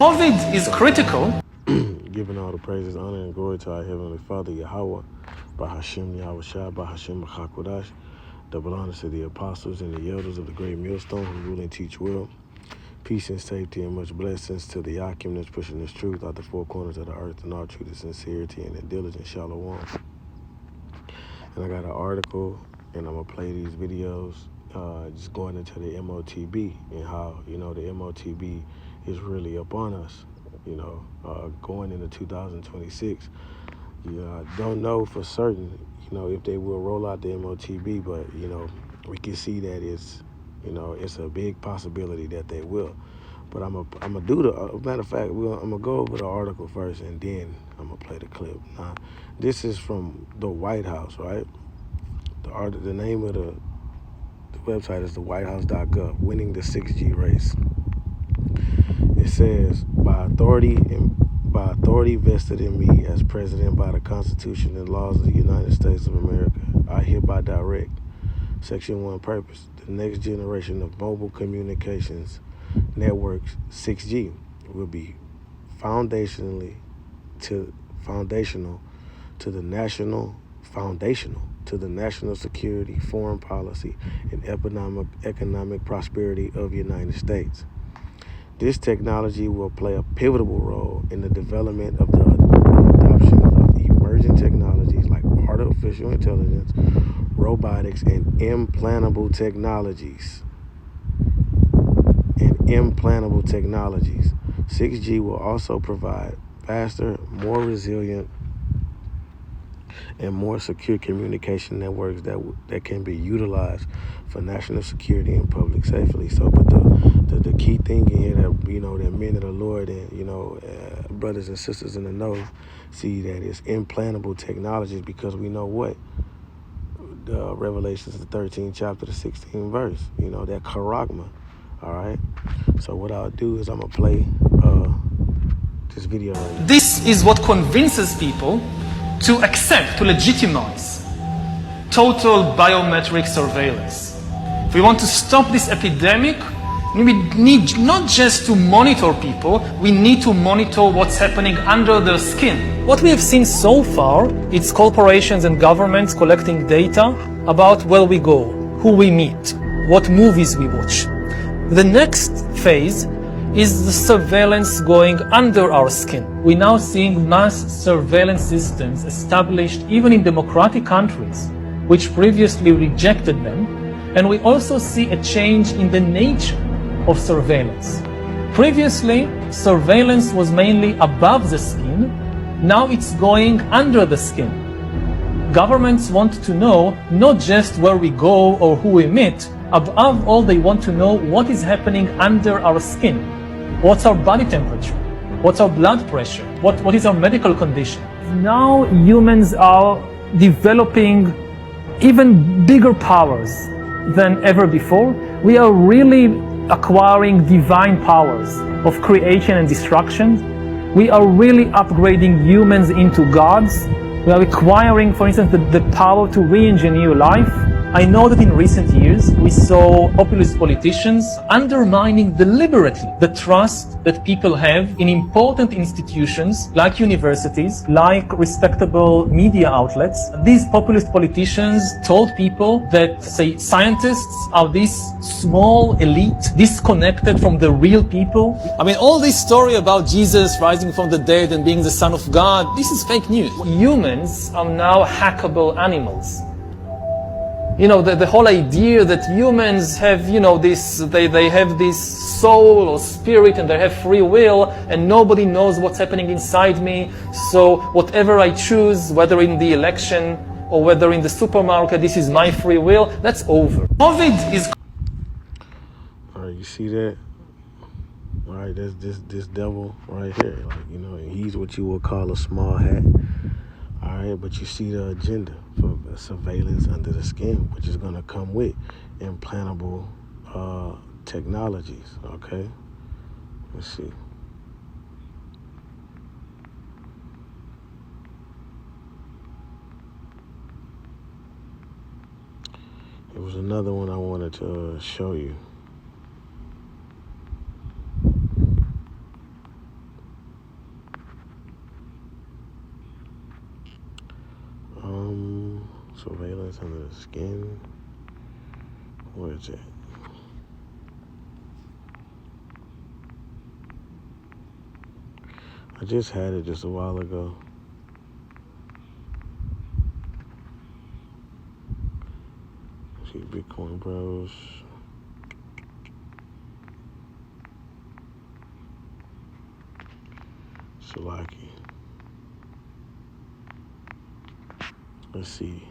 COVID is critical. Giving all the praises, honor, and glory to our Heavenly Father, Yahweh, Bahashim Yahushua, Bahashim Hakodash. Double honors to the apostles and the elders of the great millstone who rule and teach well. Peace and safety and much blessings to the Yakim that's pushing this truth out the four corners of the earth and all truth and sincerity and in diligence, Shalom. And I got an article, and I'm going to play these videos just going into the MOTB and how, the MOTB is really upon us, going into 2026. I don't know for certain, if they will roll out the MOTB, but, we can see that it's a big possibility that they will. But I'm gonna do matter of fact, I'm gonna go over the article first, and then I'm gonna play the clip. Now, this is from the White House, right? The name of the website is thewhitehouse.gov, winning the 6G race. It says, by authority vested in me as president by the Constitution and laws of the United States of America, I hereby direct, Section 1 purpose, the next generation of mobile communications networks, 6G, will be foundational to the national security, foreign policy, and economic prosperity of the United States. This technology will play a pivotal role in the development of the adoption of emerging technologies like artificial intelligence, robotics, and implantable technologies. 6G will also provide faster, more resilient, and more secure communication networks that can be utilized for national security and public safety. So, but the key thing in here that that men of the Lord and brothers and sisters in the know see that it's implantable technologies, because we know what the Revelations, the 13th chapter, the 16th verse. That charagma. All right. So what I'll do is I'm gonna play this video right now. This is what convinces people to accept, to legitimize total biometric surveillance. If we want to stop this epidemic, we need not just to monitor people, we need to monitor what's happening under their skin. What we have seen so far, it's corporations and governments collecting data about where we go, who we meet, what movies we watch. The next phase is the surveillance going under our skin. We're now seeing mass surveillance systems established even in democratic countries, which previously rejected them. And we also see a change in the nature of surveillance. Previously, surveillance was mainly above the skin. Now it's going under the skin. Governments want to know not just where we go or who we meet. Above all, they want to know what is happening under our skin. What's our body temperature? What's our blood pressure? What is our medical condition? Now humans are developing even bigger powers than ever before. We are really acquiring divine powers of creation and destruction. We are really upgrading humans into gods. We are acquiring, for instance, the power to re-engineer life. I know that in recent years we saw populist politicians undermining deliberately the trust that people have in important institutions like universities, like respectable media outlets. These populist politicians told people that, say, scientists are this small elite disconnected from the real people. I mean, all this story about Jesus rising from the dead and being the Son of God, this is fake news. Humans are now hackable animals. The whole idea that humans have, they have this soul or spirit and they have free will and nobody knows what's happening inside me. So whatever I choose, whether in the election or whether in the supermarket, this is my free will, that's over. COVID is... All right, you see that? All right, that's this devil right here. He's what you would call a small hat. All right, but you see the agenda for surveillance under the skin, which is going to come with implantable technologies, okay? Let's see. There was another one I wanted to show you. surveillance under the skin. Where is it? I just had it just a while ago. See Bitcoin Bros. Salaki. Let's see.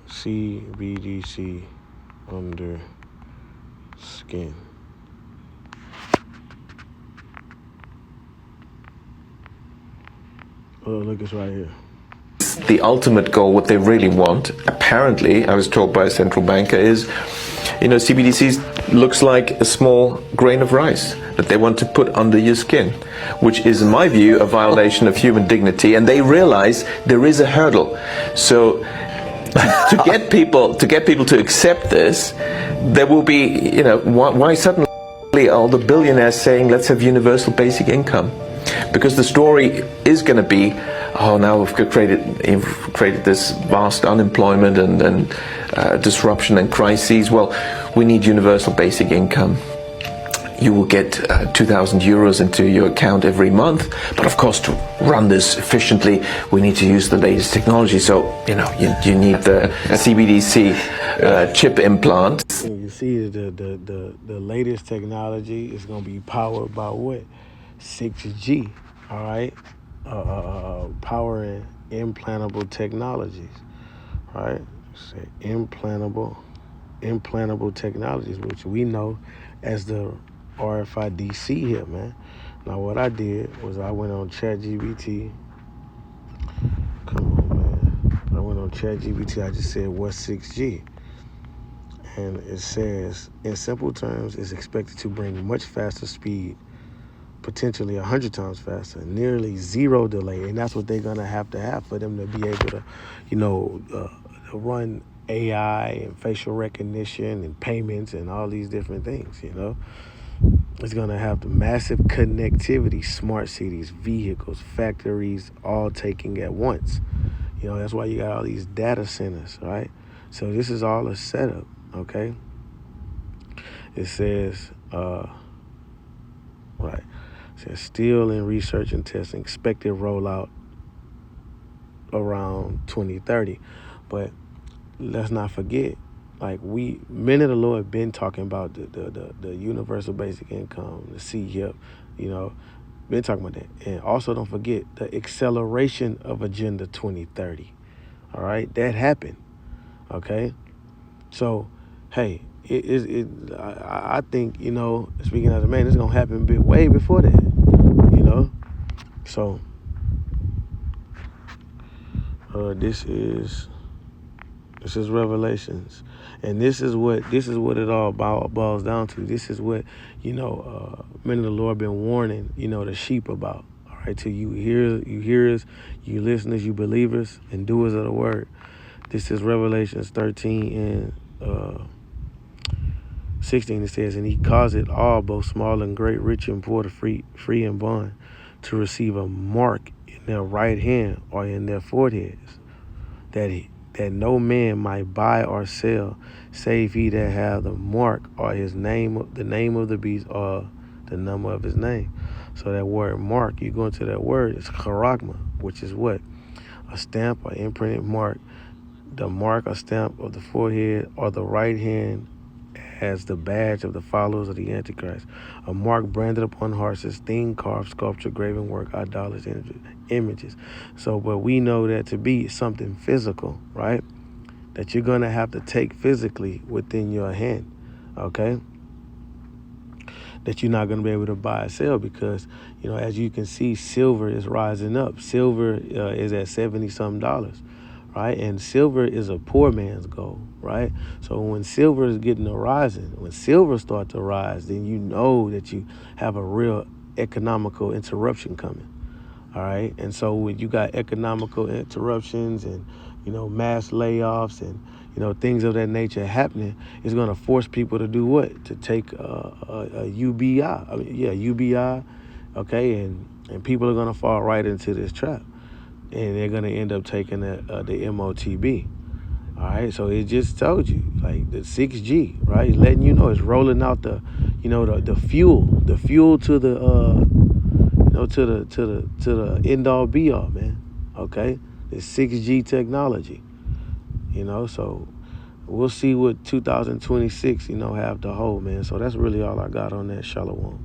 CBDC under skin. Oh, look, it's right here. The ultimate goal, what they really want, apparently, I was told by a central banker, is, CBDCs looks like a small grain of rice that they want to put under your skin, which is, in my view, a violation of human dignity. And they realize there is a hurdle. So to get people to accept this, there will be, why suddenly all the billionaires saying, let's have universal basic income? Because the story is going to be, oh, now we've created this vast unemployment and disruption and crises. Well, we need universal basic income. You will get 2,000 euros into your account every month. But of course, to run this efficiently, we need to use the latest technology. So, you need the CBDC chip implant. You see, the latest technology is going to be powered by what? 6G, all right? Powering implantable technologies, right? So implantable technologies, which we know as the RFID here, man. Now, what I did was I went on ChatGPT. Come on, man. I went on ChatGPT. I just said, what's 6G? And it says, in simple terms, it's expected to bring much faster speed, potentially 100 times faster, nearly zero delay. And that's what they're going to have for them to be able to, run AI and facial recognition and payments and all these different things, It's going to have the massive connectivity, smart cities, vehicles, factories, all taking at once. That's why you got all these data centers, right? So this is all a setup, okay? It says, right. It says still in research and testing, expected rollout around 2030. But let's not forget, men of the Lord been talking about the universal basic income, the CHIP, been talking about that. And also don't forget the acceleration of Agenda 2030. All right, that happened. Okay, so hey, I think speaking as a man, it's gonna happen way before that. So this is Revelations, and this is what it all boils down to. This is what men of the Lord been warning the sheep about. All right, to you hearers, you listeners, you believers, and doers of the word. This is Revelations 13 and 16. It says, and he caused it all, both small and great, rich and poor, free and bond, to receive a mark in their right hand or in their foreheads, that no man might buy or sell, save he that have the mark or his name, the name of the beast, or the number of his name. So that word mark, you go into that word, it's charagma, which is what? A stamp or imprinted mark, the mark or stamp of the forehead or the right hand as the badge of the followers of the Antichrist. A mark branded upon horses, thing, carved, sculpture, graven work, idolatry, images. So, but we know that to be something physical, right? That you're going to have to take physically within your hand, okay? That you're not going to be able to buy or sell because, as you can see, silver is rising up. Silver is at $70-something. Right? And silver is a poor man's gold, right? So when silver is getting a rising, when silver starts to rise, then you know that you have a real economical interruption coming, all right? And so when you got economical interruptions and, mass layoffs and, things of that nature happening, it's going to force people to do what? To take a UBI, UBI, okay? And people are going to fall right into this trap. and they're gonna end up taking the MOTB. All right, so it just told you, like, the 6G, right? Letting you know it's rolling out the fuel to the to the end all be all, man. Okay, the 6G technology. So we'll see what 2026 have to hold, man. So that's really all I got on that. Shalom.